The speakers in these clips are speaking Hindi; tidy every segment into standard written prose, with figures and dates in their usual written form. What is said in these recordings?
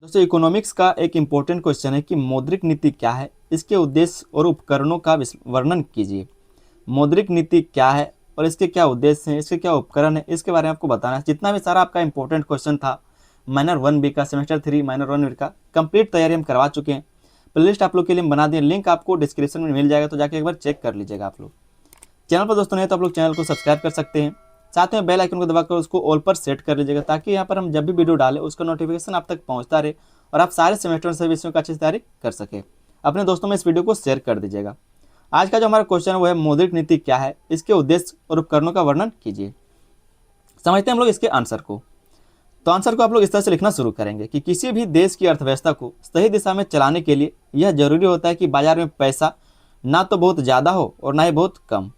दोस्तों इकोनॉमिक्स का एक इम्पोर्टेंट क्वेश्चन है कि मौद्रिक नीति क्या है, इसके उद्देश्य और उपकरणों का वर्णन कीजिए। मौद्रिक नीति क्या है और इसके क्या उद्देश्य हैं, इसके क्या उपकरण है, इसके बारे में आपको बताना है। जितना भी सारा आपका इंपॉर्टेंट क्वेश्चन था माइनर 1B का, सेमेस्टर 3 माइनर 1B का कंप्लीट तैयारी हम करवा चुके हैं। प्लेलिस्ट आप लोग के लिए बना दिए, लिंक आपको डिस्क्रिप्शन में मिल जाएगा, तो जाके एक बार चेक कर लीजिएगा। आप लोग चैनल पर दोस्तों नहीं तो आप लोग चैनल को सब्सक्राइब कर सकते हैं, साथ में बेल आइकन को दबाकर उसको ऑल पर सेट कर लीजिएगा, ताकि यहाँ पर हम जब भी वीडियो डालें उसका नोटिफिकेशन आप तक पहुँचता रहे और आप सारे सेमेस्टर से विषयों का अच्छे से तैयारी कर सके। अपने दोस्तों में इस वीडियो को शेयर कर दीजिएगा। आज का जो हमारा क्वेश्चन है वो है मौद्रिक नीति क्या है, इसके उद्देश्य और उपकरणों का वर्णन कीजिए। समझते हैं हम लोग इसके आंसर को। तो आंसर को आप लोग इस तरह से लिखना शुरू करेंगे कि किसी भी देश की अर्थव्यवस्था को सही दिशा में चलाने के लिए यह जरूरी होता है कि बाजार में पैसा ना तो बहुत ज़्यादा हो और ना ही बहुत कम।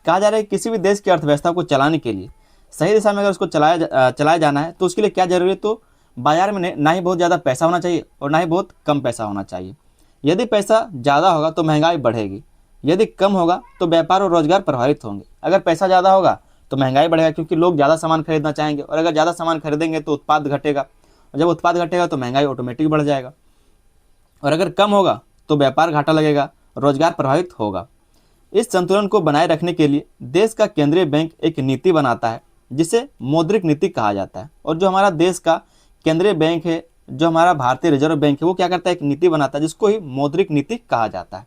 कहा जा रहा है कि किसी भी देश की अर्थव्यवस्था को चलाने के लिए सही दिशा में अगर उसको चलाया जाना है तो उसके लिए क्या जरूरी है, तो बाजार में ना ही बहुत ज़्यादा पैसा होना चाहिए और ना ही बहुत कम पैसा होना चाहिए। यदि पैसा ज़्यादा होगा तो महंगाई बढ़ेगी, यदि कम होगा तो व्यापार और रोजगार प्रभावित होंगे। अगर पैसा ज़्यादा होगा तो महंगाई बढ़ेगा, क्योंकि लोग ज़्यादा सामान खरीदना चाहेंगे, और अगर ज़्यादा सामान खरीदेंगे तो उत्पाद घटेगा, और जब उत्पाद घटेगा तो महंगाई ऑटोमेटिक बढ़ जाएगा। और अगर कम होगा तो व्यापार घाटा लगेगा, रोजगार प्रभावित होगा। इस संतुलन को बनाए रखने के लिए देश का केंद्रीय बैंक एक नीति बनाता है जिसे मौद्रिक नीति कहा जाता है। और जो हमारा देश का केंद्रीय बैंक है, जो हमारा भारतीय रिजर्व बैंक है, वो क्या करता है, एक नीति बनाता है जिसको ही मौद्रिक नीति कहा जाता है।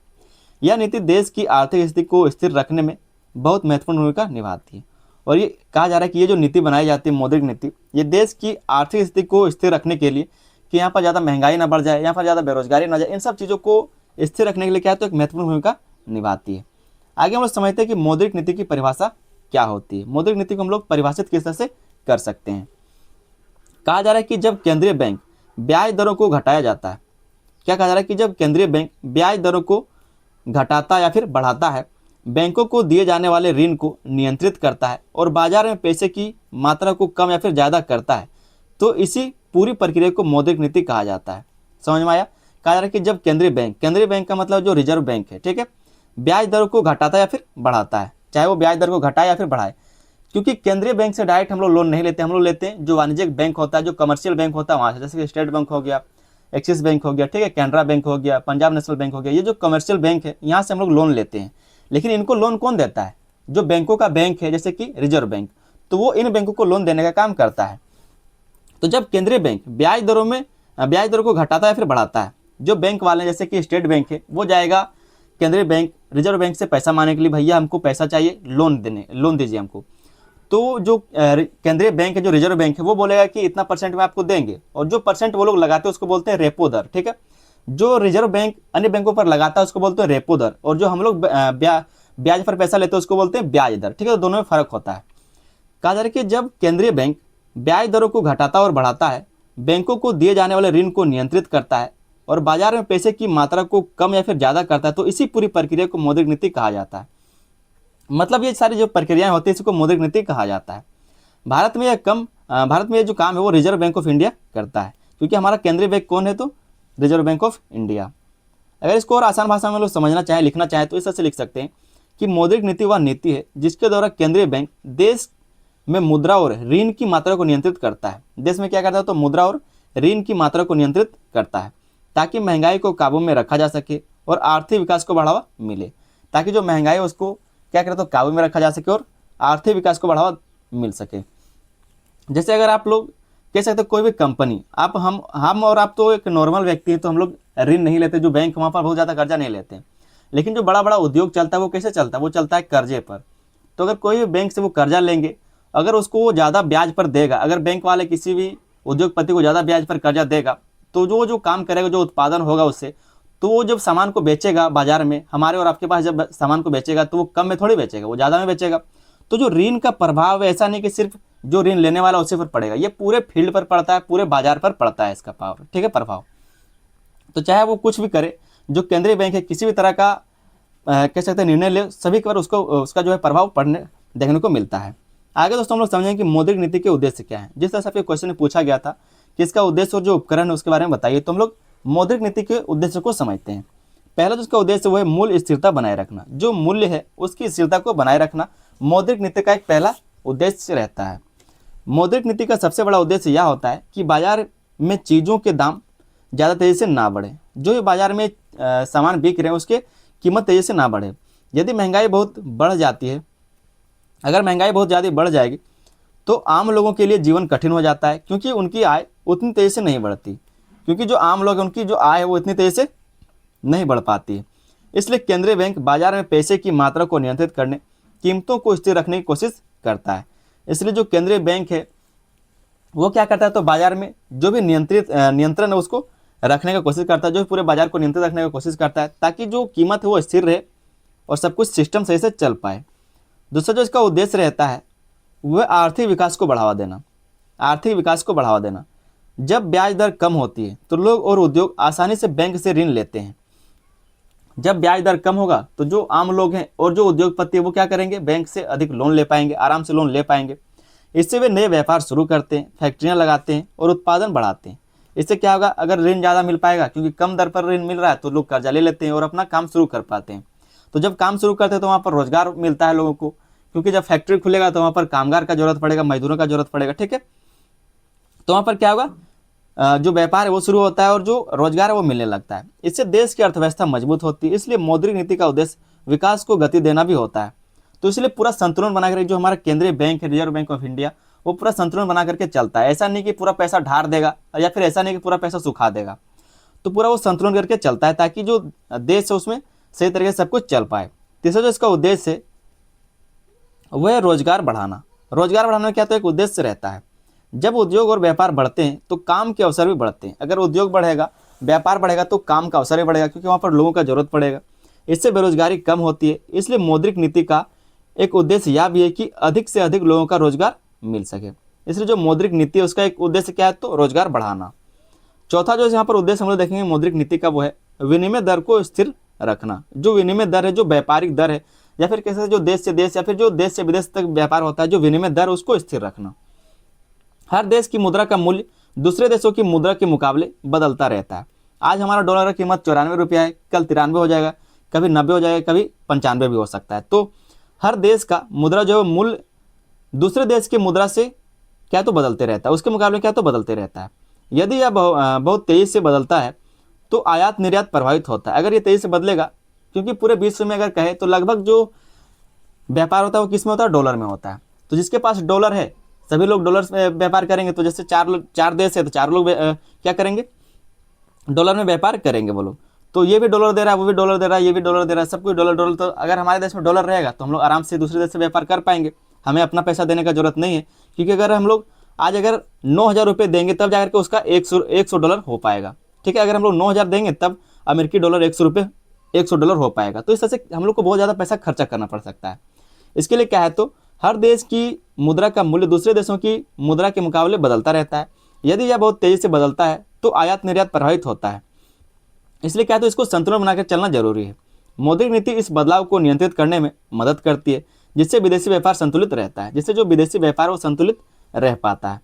यह नीति देश की आर्थिक स्थिति को स्थिर रखने में बहुत महत्वपूर्ण भूमिका निभाती है। और ये कहा जा रहा है कि ये जो नीति बनाई जाती है मौद्रिक नीति, ये देश की आर्थिक स्थिति को स्थिर रखने के लिए, कि यहाँ पर ज़्यादा महंगाई ना बढ़ जाए, यहाँ पर ज़्यादा बेरोजगारी ना जाए, इन सब चीज़ों को स्थिर रखने के लिए क्या है, तो एक महत्वपूर्ण भूमिका निभाती है। आगे हम लोग समझते हैं कि मौद्रिक नीति की परिभाषा क्या होती है। मौद्रिक नीति को हम लोग परिभाषित किस तरह से कर सकते हैं। कहा जा रहा है कि जब केंद्रीय बैंक ब्याज दरों को घटाया जाता है, क्या कहा जा रहा है कि जब केंद्रीय बैंक ब्याज दरों को घटाता या फिर बढ़ाता है, बैंकों को दिए जाने वाले ऋण को नियंत्रित करता है और बाजार में पैसे की मात्रा को कम या फिर ज़्यादा करता है, तो इसी पूरी प्रक्रिया को मौद्रिक नीति कहा जाता है। समझ में आया। कहा जा रहा है कि जब केंद्रीय बैंक का मतलब जो रिजर्व बैंक है, ठीक है, ब्याज दरों को घटाता या फिर बढ़ाता है, चाहे वो ब्याज दर को घटाए या फिर बढ़ाए, क्योंकि केंद्रीय बैंक से डायरेक्ट हम लोग लोन नहीं लेते, हम लोग लेते हैं जो वाणिज्यिक बैंक होता है, जो कमर्शियल बैंक होता है वहाँ से, जैसे कि स्टेट बैंक हो गया, एक्सिस बैंक हो गया, ठीक है, कैनरा बैंक हो गया, पंजाब नेशनल बैंक हो गया। ये जो कमर्शियल बैंक है यहाँ से हम लोग लोन लेते हैं। लेकिन इनको लोन कौन देता है, जो बैंकों का बैंक है जैसे कि रिजर्व बैंक, तो वो इन बैंकों को लोन देने का काम करता है। तो जब केंद्रीय बैंक ब्याज दरों को घटाता है फिर बढ़ाता है, जो बैंक वाले जैसे कि स्टेट बैंक है वो जाएगा केंद्रीय बैंक रिजर्व बैंक से पैसा मांगने के लिए, भैया हमको पैसा चाहिए, लोन दीजिए हमको। तो जो केंद्रीय बैंक है, जो रिजर्व बैंक है, वो बोलेगा कि इतना परसेंट में आपको देंगे, और जो परसेंट वो लोग लगाते हैं उसको बोलते हैं रेपो दर, ठीक है। जो रिजर्व बैंक अन्य बैंकों पर लगाता है उसको बोलते हैं रेपो दर, और जो हम लोग ब्याज पर पैसा लेते हैं उसको बोलते हैं ब्याज दर, ठीक है। तो दोनों में फर्क होता है। कहा जा रहा है कि जब केंद्रीय बैंक ब्याज दरों को घटाता और बढ़ाता है, बैंकों को दिए जाने वाले ऋण को नियंत्रित करता है और बाजार में पैसे की मात्रा को कम या फिर ज़्यादा करता है, तो इसी पूरी प्रक्रिया को मौद्रिक नीति कहा जाता है। मतलब ये सारी जो प्रक्रियाएं होती है इसको मौद्रिक नीति कहा जाता है। भारत में ये जो काम है वो रिजर्व बैंक ऑफ इंडिया करता है, क्योंकि हमारा केंद्रीय बैंक कौन है, तो रिजर्व बैंक ऑफ इंडिया। अगर इसको और आसान भाषा में लोग समझना चाहें, लिखना चाहें, तो इस तरह से लिख सकते हैं कि मौद्रिक नीति वह नीति है जिसके द्वारा केंद्रीय बैंक देश में मुद्रा और ऋण की मात्रा को नियंत्रित करता है। देश में क्या करता है, तो मुद्रा और ऋण की मात्रा को नियंत्रित करता है, ताकि महंगाई को काबू में रखा जा सके और आर्थिक विकास को बढ़ावा मिले। ताकि जो महंगाई है उसको क्या करें, तो काबू में रखा जा सके और आर्थिक विकास को बढ़ावा मिल सके। जैसे अगर आप लोग कह सकते हो कोई भी कंपनी, हम और आप तो एक नॉर्मल व्यक्ति हैं, तो हम लोग ऋण नहीं लेते, जो बैंक वहाँ पर बहुत ज़्यादा कर्जा नहीं लेते हैं। लेकिन जो बड़ा बड़ा उद्योग चलता है वो कैसे चलता है, वो चलता है कर्जे पर। तो अगर कोई भी बैंक से वो कर्जा लेंगे, अगर उसको वो ज़्यादा ब्याज पर देगा, अगर बैंक वाले किसी भी उद्योगपति को ज़्यादा ब्याज पर कर्जा देगा, तो जो काम करेगा, जो उत्पादन होगा उससे, तो वो जब सामान को बेचेगा बाजार में, हमारे और आपके पास जब सामान को बेचेगा तो वो कम में थोड़ी बेचेगा, वो ज़्यादा में बेचेगा। तो जो ऋण का प्रभाव है, ऐसा नहीं कि सिर्फ जो ऋण लेने वाला उसी पर पड़ेगा, ये पूरे फील्ड पर पड़ता है, पूरे बाजार पर पड़ता है इसका पावर, ठीक है, प्रभाव। तो चाहे वो कुछ भी करे, जो केंद्रीय बैंक है किसी भी तरह का कह सकते हैं निर्णय ले, सभी पर उसका जो है प्रभाव देखने को मिलता है। आगे दोस्तों हम लोग समझेंगे कि मौद्रिक नीति के उद्देश्य क्या है। जिस तरह से आपके क्वेश्चन में पूछा गया था कि इसका उद्देश्य और जो उपकरण है उसके बारे में बताइए, तो हम लोग मौद्रिक नीति के उद्देश्य को समझते हैं। पहला जो उसका उद्देश्य वो है मूल्य स्थिरता बनाए रखना। जो मूल्य है उसकी स्थिरता को बनाए रखना मौद्रिक नीति का एक पहला उद्देश्य रहता है। मौद्रिक नीति का सबसे बड़ा उद्देश्य यह होता है कि बाजार में चीज़ों के दाम ज़्यादा तेज़ी से ना बढ़े, जो भी बाज़ार में सामान बिक रहे हैं उसके कीमत तेज़ी से ना बढ़े। यदि महंगाई बहुत बढ़ जाती है, अगर महंगाई बहुत ज़्यादा बढ़ जाएगी तो आम लोगों के लिए जीवन कठिन हो जाता है, क्योंकि उनकी आय उतनी तेज़ी से नहीं बढ़ती, क्योंकि जो आम लोग हैं उनकी जो आय है वो इतनी तेज़ी से नहीं बढ़ पाती है। इसलिए केंद्रीय बैंक बाजार में पैसे की मात्रा को नियंत्रित करने, कीमतों को स्थिर रखने की कोशिश करता है। इसलिए जो केंद्रीय बैंक है वो क्या करता है, तो बाजार में जो भी नियंत्रण है उसको रखने की कोशिश करता है, जो भी पूरे बाजार को नियंत्रित रखने की कोशिश करता है, ताकि जो कीमत है वो स्थिर रहे और सब कुछ सिस्टम सही से चल पाए। दूसरा जो इसका उद्देश्य रहता है वह आर्थिक विकास को बढ़ावा देना। आर्थिक विकास को बढ़ावा देना, जब ब्याज दर कम होती है तो लोग और उद्योग आसानी से बैंक से ऋण लेते हैं। जब ब्याज दर कम होगा तो जो आम लोग हैं और जो उद्योगपति है वो क्या करेंगे, बैंक से अधिक लोन ले पाएंगे, आराम से लोन ले पाएंगे। इससे वे नए व्यापार शुरू करते हैं, फैक्ट्रियां लगाते हैं और उत्पादन बढ़ाते हैं। इससे क्या होगा, अगर ऋण ज़्यादा मिल पाएगा, क्योंकि कम दर पर ऋण मिल रहा है तो लोग कर्जा ले लेते हैं और अपना काम शुरू कर पाते हैं। तो जब काम शुरू करते हैं तो वहाँ पर रोजगार मिलता है लोगों को, क्योंकि जब फैक्ट्री खुलेगा तो वहाँ पर कामगार का जरूरत पड़ेगा, मजदूरों का जरूरत पड़ेगा, ठीक है। तो वहाँ पर क्या होगा, जो व्यापार है वो शुरू होता है और जो रोजगार है वो मिलने लगता है। इससे देश की अर्थव्यवस्था मजबूत होती है। इसलिए मौद्रिक नीति का उद्देश्य विकास को गति देना भी होता है। तो इसलिए पूरा संतुलन बना कर जो हमारा केंद्रीय बैंक है, रिजर्व बैंक ऑफ इंडिया, वो पूरा संतुलन बना करके चलता है। ऐसा नहीं कि पूरा पैसा ढार देगा या फिर ऐसा नहीं कि पूरा पैसा सुखा देगा, तो पूरा वो संतुलन करके चलता है, ताकि जो देश है उसमें सही तरीके से सब कुछ चल पाए। तीसरा जो इसका उद्देश्य है वह है रोजगार बढ़ाना। रोजगार बढ़ाने में क्या तो एक उद्देश्य रहता है। जब उद्योग और व्यापार बढ़ते हैं तो काम के अवसर भी बढ़ते हैं। अगर उद्योग बढ़ेगा, व्यापार बढ़ेगा तो काम का अवसर भी बढ़ेगा, क्योंकि वहाँ पर लोगों का जरूरत पड़ेगा। इससे बेरोजगारी कम होती है। इसलिए मौद्रिक नीति का एक उद्देश्य यह भी है कि अधिक से अधिक लोगों का रोजगार मिल सके। इसलिए जो मौद्रिक नीति है उसका एक उद्देश्य क्या है, तो रोजगार बढ़ाना। चौथा जो यहाँ पर उद्देश्य हम लोग देखेंगे मौद्रिक नीति का, वो है विनिमय दर को स्थिर रखना। जो विनिमय दर है, जो व्यापारिक दर है, या फिर कैसे जो देश से देश या फिर जो देश से विदेश तक व्यापार होता है, जो विनिमय दर उसको स्थिर रखना। हर देश की मुद्रा का मूल्य दूसरे देशों की मुद्रा के मुकाबले बदलता रहता है। आज हमारा डॉलर की कीमत 94 रुपया है, कल 93 हो जाएगा, कभी 90 हो जाएगा, कभी 95 भी हो सकता है। तो हर देश का मुद्रा जो मूल्य दूसरे देश की मुद्रा से क्या तो बदलते रहता है, उसके मुकाबले क्या तो बदलते रहता है। यदि यह बहुत तेज़ी से बदलता है तो आयात निर्यात प्रभावित होता है। अगर ये तेज़ी से बदलेगा, क्योंकि पूरे विश्व में अगर कहे तो लगभग जो व्यापार होता है वो किस में होता है, डॉलर में होता है। तो जिसके पास डॉलर है सभी लोग डॉलर में व्यापार करेंगे। तो जैसे चार देश है तो चार लोग क्या करेंगे, डॉलर में व्यापार करेंगे वो लोग। तो ये भी डॉलर दे रहा है, वो भी डॉलर दे रहा है, ये भी डॉलर दे रहा है, सब कुछ डॉलर डॉलर। तो अगर हमारे देश में डॉलर रहेगा तो हम लोग आराम से दूसरे देश से व्यापार कर पाएंगे, हमें अपना पैसा देने का जरूरत नहीं है। क्योंकि अगर हम लोग आज अगर 9,000 रुपये देंगे तब जाकर के उसका 100 डॉलर हो पाएगा, ठीक है। अगर हम लोग 9,000 देंगे तब अमेरिकी डॉलर 100 डॉलर हो पाएगा। तो इस तरह से हम लोग को बहुत ज़्यादा पैसा खर्चा करना पड़ सकता है। इसके लिए क्या है, तो हर देश की मुद्रा का मूल्य दूसरे देशों की मुद्रा के मुकाबले बदलता रहता है। यदि यह बहुत तेज़ी से बदलता है तो आयात निर्यात प्रभावित होता है। इसलिए क्या है, तो इसको संतुलन बनाकर चलना जरूरी है। मौद्रिक नीति इस बदलाव को नियंत्रित करने में मदद करती है, जिससे विदेशी व्यापार संतुलित रहता है, जिससे जो विदेशी व्यापार है वो संतुलित रह पाता है।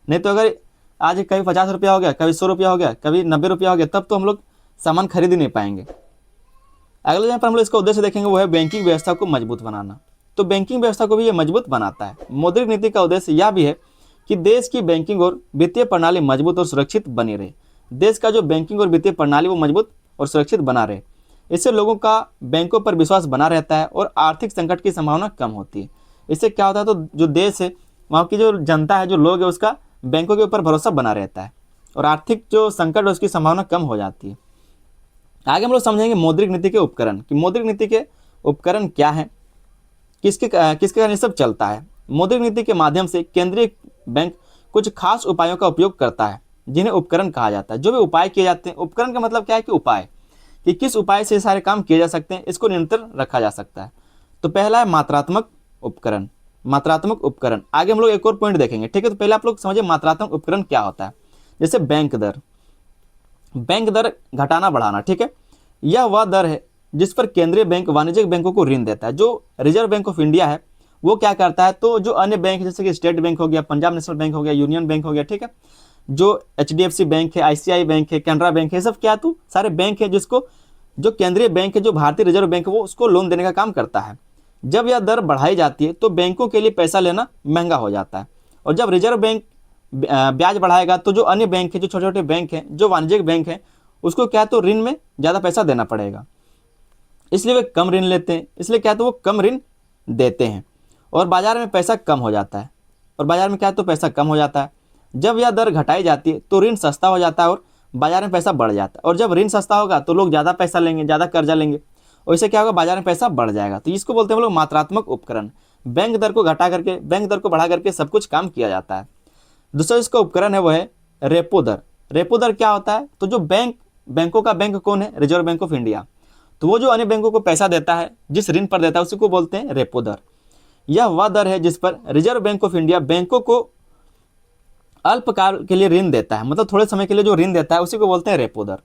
नहीं तो अगर आज कभी 50 रुपया हो गया, कभी 100 रुपया हो गया, कभी 90 रुपया हो गया, तब तो हम लोग सामान खरीद ही नहीं पाएंगे। अगले यहाँ पर हम लोग इसका उद्देश्य देखेंगे, वो है बैंकिंग व्यवस्था को मजबूत बनाना। तो बैंकिंग व्यवस्था को भी ये मजबूत बनाता है। मौद्रिक नीति का उद्देश्य यह भी है कि देश की बैंकिंग और वित्तीय प्रणाली मजबूत और सुरक्षित बनी रहे। देश का जो बैंकिंग और वित्तीय प्रणाली वो मजबूत और सुरक्षित बना रहे। इससे लोगों का बैंकों पर विश्वास बना रहता है और आर्थिक संकट की संभावना कम होती है। इससे क्या होता है, तो जो देश है वहाँ की जो जनता है, जो लोग है, उसका बैंकों के ऊपर भरोसा बना रहता है और आर्थिक जो संकट है उसकी संभावना कम हो जाती है। आगे हम लोग समझेंगे मौद्रिक नीति के उपकरण, कि मौद्रिक नीति के उपकरण क्या है, किसके कारण ये सब चलता है। मौद्रिक नीति के माध्यम से केंद्रीय बैंक कुछ खास उपायों का उपयोग करता है, जिन्हें उपकरण कहा जाता है। जो भी उपाय किए जाते हैं, उपकरण का मतलब क्या है कि उपाय, कि किस उपाय से सारे काम किए जा सकते हैं, इसको निरंतर रखा जा सकता है। तो पहला है मात्रात्मक उपकरण। मात्रात्मक उपकरण, आगे हम लोग एक और पॉइंट देखेंगे, ठीक है। तो पहले आप लोग समझिए मात्रात्मक उपकरण क्या होता है। जैसे बैंक दर, बैंक दर घटाना बढ़ाना, ठीक है। यह वह दर है जिस पर केंद्रीय बैंक वाणिज्यिक बैंकों को ऋण देता है। जो रिजर्व बैंक ऑफ इंडिया है वो क्या करता है, तो जो अन्य बैंक जैसे कि स्टेट बैंक हो गया, पंजाब नेशनल बैंक हो गया, यूनियन बैंक हो गया, ठीक है, जो HDFC बैंक है, ICICI बैंक है, कैनरा बैंक है, सब क्या, तो सारे बैंक है जिसको जो केंद्रीय बैंक है, जो भारतीय रिजर्व बैंक है, वो उसको लोन देने का काम करता है। जब यह दर बढ़ाई जाती है तो बैंकों के लिए पैसा लेना महंगा हो जाता है। और जब रिजर्व बैंक ब्याज बढ़ाएगा तो जो अन्य बैंक है, जो छोटे छोटे बैंक हैं, जो वाणिज्यिक बैंक हैं, उसको क्या तो ऋण में ज़्यादा पैसा देना पड़ेगा, इसलिए वे कम ऋण लेते हैं, इसलिए क्या तो वो कम ऋण देते हैं और बाजार में पैसा कम हो जाता है। और बाजार में क्या तो पैसा कम हो जाता है। जब यह दर घटाई जाती है तो ऋण सस्ता हो जाता है और बाजार में पैसा बढ़ जाता है। और जब ऋण सस्ता होगा तो लोग ज़्यादा पैसा लेंगे, ज़्यादा कर्जा लेंगे और इससे क्या होगा, बाजार में पैसा बढ़ जाएगा। तो इसको बोलते हैं हम लोग मात्रात्मक उपकरण। बैंक दर को घटा करके, बैंक दर को बढ़ा करके सब कुछ काम किया जाता है। दूसरा इसका उपकरण है वो है रेपो दर। रेपो दर क्या होता है, तो जो बैंकों का बैंक कौन है, रिजर्व बैंक ऑफ इंडिया, तो वो जो अन्य बैंकों को पैसा देता है, जिस ऋण पर देता है, उसी को बोलते हैं रेपो दर। यह वह दर है जिस पर रिजर्व बैंक ऑफ इंडिया बैंकों को अल्पकाल के लिए ऋण देता है, मतलब थोड़े समय के लिए जो ऋण देता है उसी को बोलते हैं रेपो दर।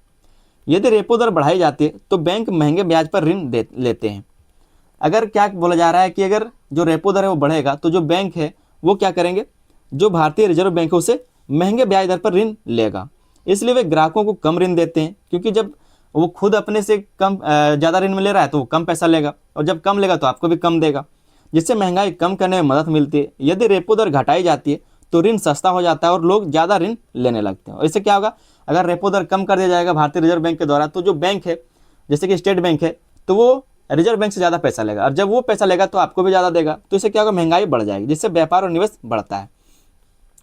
यदि रेपो दर बढ़ाई जाती है तो बैंक महंगे ब्याज पर ऋण लेते हैं। अगर क्या बोला जा रहा है कि अगर जो रेपो दर है वो बढ़ेगा तो जो बैंक है वो क्या करेंगे, जो भारतीय रिजर्व बैंक है उसे महंगे ब्याज दर पर ऋण लेगा, इसलिए वे ग्राहकों को कम ऋण देते हैं, क्योंकि जब वो खुद अपने से कम ज़्यादा ऋण में ले रहा है तो वो कम पैसा लेगा और जब कम लेगा तो आपको भी कम देगा, जिससे महंगाई कम करने में मदद मिलती है। यदि रेपो दर घटाई जाती है तो ऋण सस्ता हो जाता है और लोग ज़्यादा ऋण लेने लगते हैं। और इससे क्या होगा, अगर रेपो दर कम कर दिया जाएगा भारतीय रिजर्व बैंक के द्वारा तो जो बैंक है, जैसे कि स्टेट बैंक है, तो वो रिजर्व बैंक से ज़्यादा पैसा लेगा और जब वो पैसा लेगा तो आपको भी ज़्यादा देगा, तो इससे क्या होगा, महंगाई बढ़ जाएगी, जिससे व्यापार और निवेश बढ़ता है।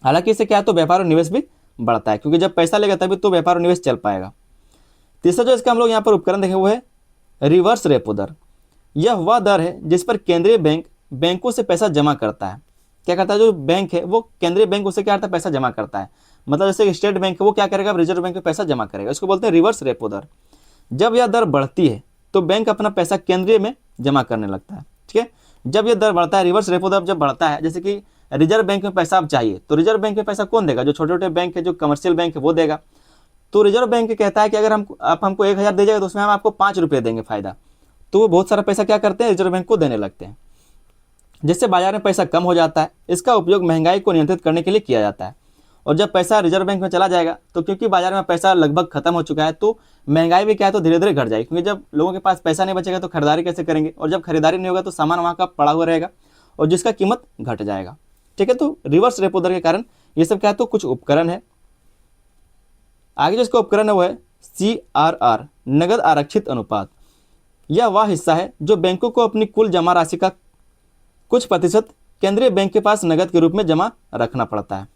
हालांकि इससे क्या है, तो व्यापार और निवेश भी बढ़ता है, क्योंकि जब पैसा लेगा तभी तो व्यापार और निवेश चल पाएगा। तीसरा जो इसका हम लोग यहाँ पर उपकरण देखें वो है रिवर्स रेपो दर। यह वह दर है जिस पर केंद्रीय बैंक बैंकों से पैसा जमा करता है। क्या करता है, जो बैंक है वो केंद्रीय बैंक उससे क्या करता है, पैसा जमा करता है। मतलब जैसे स्टेट बैंक है वो क्या करेगा, रिजर्व बैंक में पैसा जमा करेगा, इसको बोलते हैं रिवर्स रेपो दर। जब यह दर बढ़ती है तो बैंक अपना पैसा केंद्रीय में जमा करने लगता है। ठीक है, जब यह दर बढ़ता है, रिवर्स रेपो दर जब बढ़ता है, जैसे कि रिजर्व बैंक में पैसा अब चाहिए तो रिजर्व बैंक में पैसा कौन देगा, जो छोटे छोटे बैंक है, जो कमर्शियल बैंक है वो देगा। तो रिजर्व बैंक कहता है कि अगर आप हमको 1000 दे जाएगा तो उसमें हम आपको 5 रुपये देंगे फायदा। तो वो बहुत सारा पैसा क्या करते हैं, रिजर्व बैंक को देने लगते हैं, जिससे बाजार में पैसा कम हो जाता है। इसका उपयोग महंगाई को नियंत्रित करने के लिए किया जाता है। और जब पैसा रिजर्व बैंक में चला जाएगा तो क्योंकि बाजार में पैसा लगभग खत्म हो चुका है तो महंगाई भी क्या है, तो धीरे धीरे घट जाएगी, क्योंकि जब लोगों के पास पैसा नहीं बचेगा तो खरीदारी कैसे करेंगे, और जब खरीदारी नहीं होगा तो सामान वहाँ का पड़ा हुआ रहेगा और जिसका कीमत घट जाएगा। ठीक है, तो रिवर्स रेपो दर के कारण ये सब क्या है, तो कुछ उपकरण है। आगे जो इसका उपकरण है वो है CRR, नगद आरक्षित अनुपात। यह वह हिस्सा है जो बैंकों को अपनी कुल जमा राशि का कुछ प्रतिशत केंद्रीय बैंक के पास नगद के रूप में जमा रखना पड़ता है।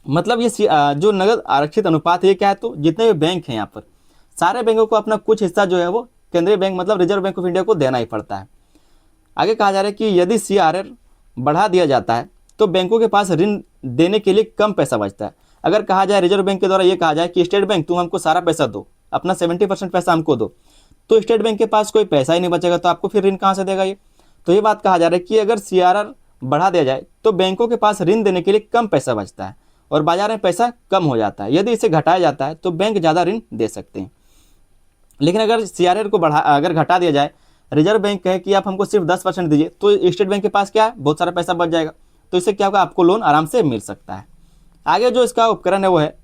मतलब ये जो नगद आरक्षित अनुपात है ये क्या है, तो जितने भी बैंक हैं यहाँ पर सारे बैंकों को अपना कुछ हिस्सा जो है वो केंद्रीय बैंक मतलब रिजर्व बैंक ऑफ इंडिया को देना ही पड़ता है। आगे कहा जा रहा है कि यदि CRR बढ़ा दिया जाता है तो बैंकों के पास ऋण देने के लिए कम पैसा बचता है। अगर कहा जाए रिजर्व बैंक के द्वारा ये कहा जाए कि स्टेट बैंक तुम हमको सारा पैसा दो, अपना 70% पैसा हमको दो, तो स्टेट बैंक के पास कोई पैसा ही नहीं बचेगा, तो आपको फिर ऋण कहाँ से देगा ये। तो ये बात कहा जा रहा है कि अगर CRR बढ़ा दिया जाए तो बैंकों के पास ऋण देने के लिए कम पैसा बचता है और बाजार में पैसा कम हो जाता है। यदि इसे घटाया जाता है तो बैंक ज़्यादा ऋण दे सकते हैं। लेकिन अगर CRR को अगर घटा दिया जाए, रिजर्व बैंक कहे कि आप हमको सिर्फ 10% दीजिए, तो स्टेट बैंक के पास क्या है, बहुत सारा पैसा बच जाएगा, तो इससे क्या होगा, आपको लोन आराम से मिल सकता है। आगे जो इसका उपकरण है वो है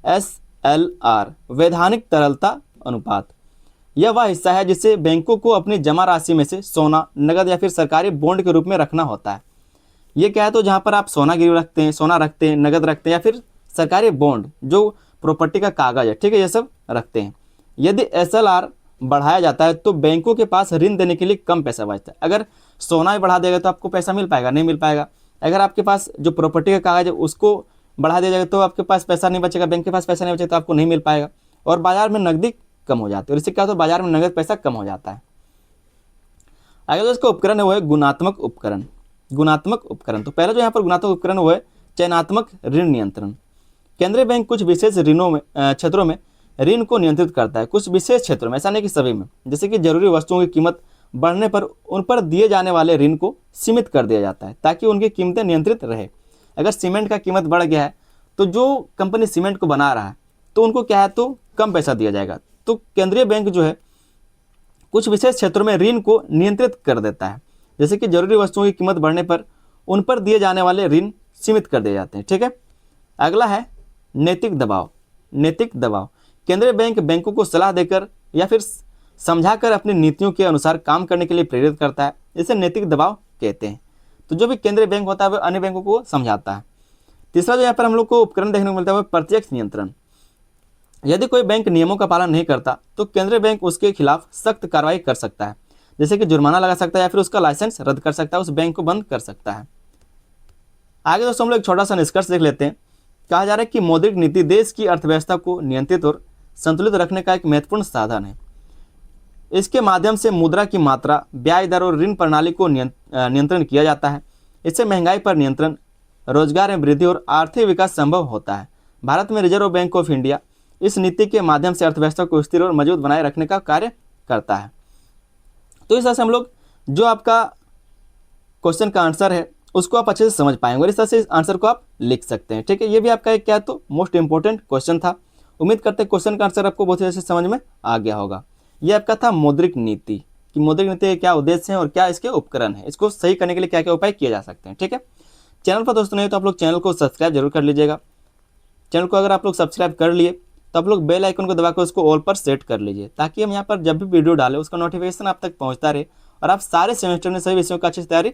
SLR, वैधानिक तरलता अनुपात। यह वह हिस्सा है जिससे बैंकों को अपनी जमा राशि में से सोना, नगद या फिर सरकारी बॉन्ड के रूप में रखना होता है। ये क्या है, तो जहाँ पर आप सोना गिरवी रखते हैं, सोना रखते हैं, नगद रखते हैं या फिर सरकारी बॉन्ड जो प्रॉपर्टी का कागज है, ठीक है, ये सब रखते हैं। यदि SLR बढ़ाया जाता है तो बैंकों के पास ऋण देने के लिए कम पैसा बचता है। अगर सोना भी बढ़ा देगा तो आपको पैसा मिल पाएगा, नहीं मिल पाएगा। अगर आपके पास जो प्रॉपर्टी का कागज है उसको बढ़ा दिया जाएगा तो आपके पास पैसा नहीं बचेगा, बैंक के पास पैसा नहीं बचेगा तो आपको नहीं मिल पाएगा और बाजार में नकदी कम हो जाती है। और इससे क्या होता है, बाजार में नगद पैसा कम हो जाता है। आगे जो इसका उपकरण है वो है गुणात्मक उपकरण। गुणात्मक उपकरण, तो पहले जो यहाँ पर गुणात्मक उपकरण वो है चयनात्मक ऋण नियंत्रण। केंद्रीय बैंक कुछ विशेष क्षेत्रों में ऋण को नियंत्रित करता है, कुछ विशेष क्षेत्रों में, ऐसा नहीं कि सभी में। जैसे कि जरूरी वस्तुओं की कीमत बढ़ने पर उन पर दिए जाने वाले ऋण को सीमित कर दिया जाता है ताकि उनकी कीमतें नियंत्रित रहे। अगर सीमेंट का कीमत बढ़ गया है तो जो कंपनी सीमेंट को बना रहा है तो उनको क्या है, तो कम पैसा दिया जाएगा। तो केंद्रीय बैंक जो है कुछ विशेष क्षेत्रों में ऋण को नियंत्रित कर देता है, जैसे कि जरूरी वस्तुओं की कीमत बढ़ने पर उन पर दिए जाने वाले ऋण सीमित कर दिए जाते हैं। ठीक है, अगला है नैतिक दबाव। नैतिक दबाव, केंद्रीय बैंक बैंकों को सलाह देकर या फिर समझाकर अपनी नीतियों के अनुसार काम करने के लिए प्रेरित करता है, इसे नैतिक दबाव कहते हैं। तो जो भी केंद्रीय बैंक होता है वह अन्य बैंकों को समझाता है। तीसरा जो यहाँ पर हम लोग को उपकरण देखने को मिलता है वो प्रत्यक्ष नियंत्रण। यदि कोई बैंक नियमों का पालन नहीं करता तो केंद्रीय बैंक उसके खिलाफ सख्त कार्रवाई कर सकता है, जैसे कि जुर्माना लगा सकता है या फिर उसका लाइसेंस रद्द कर सकता है, उस बैंक को बंद कर सकता है। आगे दोस्तों हम लोग एक छोटा सा निष्कर्ष देख लेते हैं। कहा जा रहा है कि मौद्रिक नीति देश की अर्थव्यवस्था को नियंत्रित और संतुलित रखने का एक महत्वपूर्ण साधन है। इसके माध्यम से मुद्रा की मात्रा, ब्याज दर और ऋण प्रणाली को नियंत्रण किया जाता है। इससे महंगाई पर नियंत्रण, रोजगार में वृद्धि और आर्थिक विकास संभव होता है। भारत में रिजर्व बैंक ऑफ इंडिया इस नीति के माध्यम से अर्थव्यवस्था को स्थिर और मजबूत बनाए रखने का कार्य करता है। तो इस तरह से हम लोग जो आपका क्वेश्चन का आंसर है उसको आप अच्छे से समझ पाएंगे और इस तरह से इस आंसर को आप लिख सकते हैं। ठीक है, ये भी आपका एक क्या तो मोस्ट इंपॉर्टेंट क्वेश्चन था। उम्मीद करते हैं क्वेश्चन का आंसर आपको बहुत ही अच्छे से समझ में आ गया होगा। ये आपका था मौद्रिक नीति, कि मौद्रिक नीति के क्या उद्देश्य हैं और क्या इसके उपकरण है, इसको सही करने के लिए क्या क्या उपाय किए जा सकते हैं। ठीक है, चैनल पर दोस्तों नहीं तो आप लोग चैनल को सब्सक्राइब जरूर कर लीजिएगा। चैनल को अगर आप लोग सब्सक्राइब कर लिए तो आप लोग बेल आइकन को दबाकर उसको ऑल पर सेट कर लीजिए, ताकि हम यहाँ पर जब भी वीडियो डालें उसका नोटिफिकेशन आप तक पहुँचता रहे और आप सारे सेमेस्टर में सभी विषयों का अच्छी से तैयारी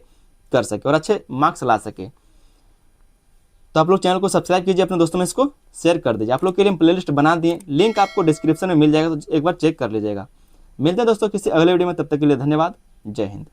कर सके और अच्छे मार्क्स ला सके। तो आप लोग चैनल को सब्सक्राइब कीजिए, अपने दोस्तों में इसको शेयर कर दीजिए। आप लोग के लिए हम प्लेलिस्ट बना दिए, लिंक आपको डिस्क्रिप्शन में मिल जाएगा, तो एक बार चेक कर लीजिएगा। मिलते हैं दोस्तों किसी अगले वीडियो में, तब तक के लिए धन्यवाद। जय हिंद।